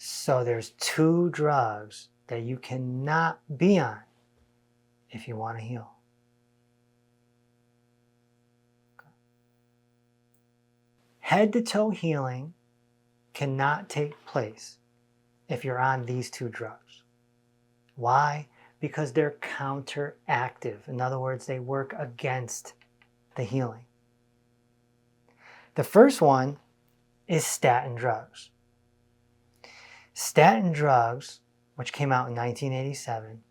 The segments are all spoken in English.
So there's 2 drugs that you cannot be on if you want to heal. Okay. Head to toe healing cannot take place if you're on these 2 drugs. Why? Because they're counteractive. In other words, they work against the healing. The first one is statin drugs. Statin drugs, which came out in 1987,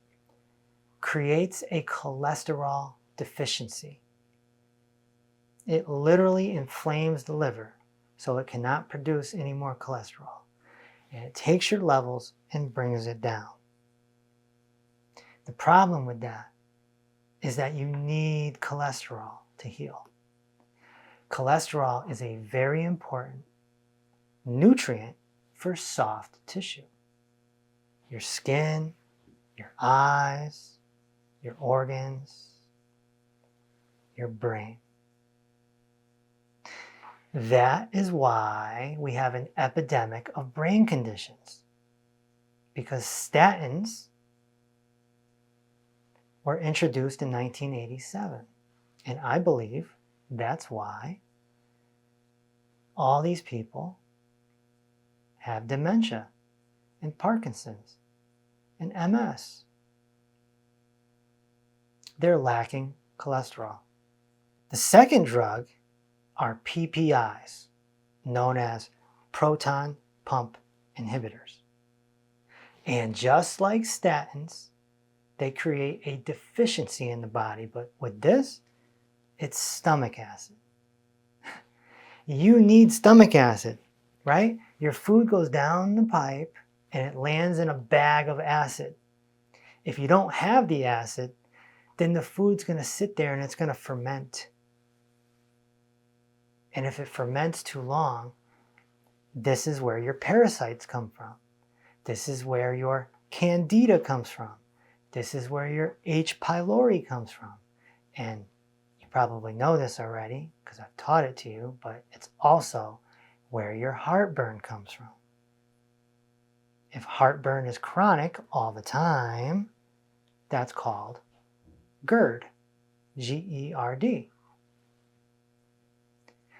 creates a cholesterol deficiency. It literally inflames the liver so it cannot produce any more cholesterol. And it takes your levels and brings it down. The problem with that is that you need cholesterol to heal. Cholesterol is a very important nutrient for soft tissue. Your skin, your eyes, your organs, your brain. That is why we have an epidemic of brain conditions, because statins were introduced in 1987. And I believe that's why all these people have dementia and Parkinson's and MS. They're lacking cholesterol. The second drug are PPIs, known as proton pump inhibitors. And just like statins, they create a deficiency in the body, but with this, it's stomach acid. You need stomach acid, right? Your food goes down the pipe and it lands in a bag of acid. If you don't have the acid, then the food's going to sit there and it's going to ferment. And if it ferments too long, this is where your parasites come from. This is where your candida comes from. This is where your H. pylori comes from. And you probably know this already because I've taught it to you, but it's also where your heartburn comes from. If heartburn is chronic all the time, that's called GERD, G-E-R-D.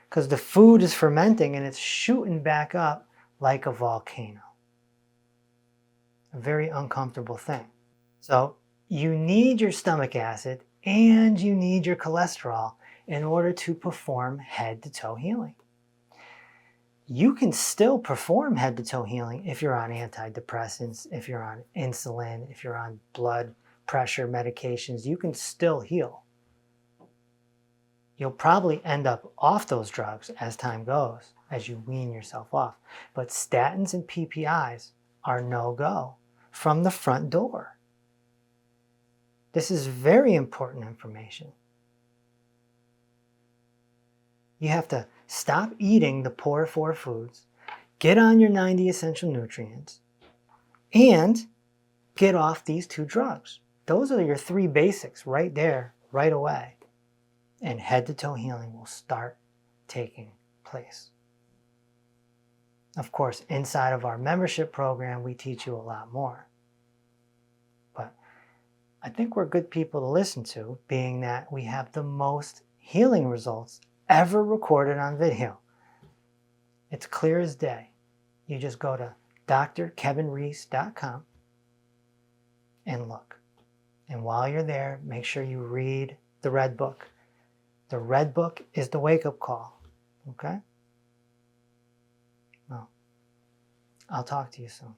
Because the food is fermenting and it's shooting back up like a volcano. A very uncomfortable thing. So you need your stomach acid and you need your cholesterol in order to perform head to toe healing. You can still perform head to toe healing if you're on antidepressants, if you're on insulin, if you're on blood pressure medications, you can still heal. You'll probably end up off those drugs as time goes, as you wean yourself off. But statins and PPIs are no-go from the front door. This is very important information. You have to stop eating the poor 4 foods, get on your 90 essential nutrients, and get off these 2 drugs. Those are your 3 basics right there, right away. And head to toe healing will start taking place. Of course, inside of our membership program, we teach you a lot more. But I think we're good people to listen to, being that we have the most healing results ever recorded on video. It's clear as day. You just go to drkevinreese.com and look. And while you're there, make sure you read the red book. The red book is the wake-up call, okay? Well, I'll talk to you soon.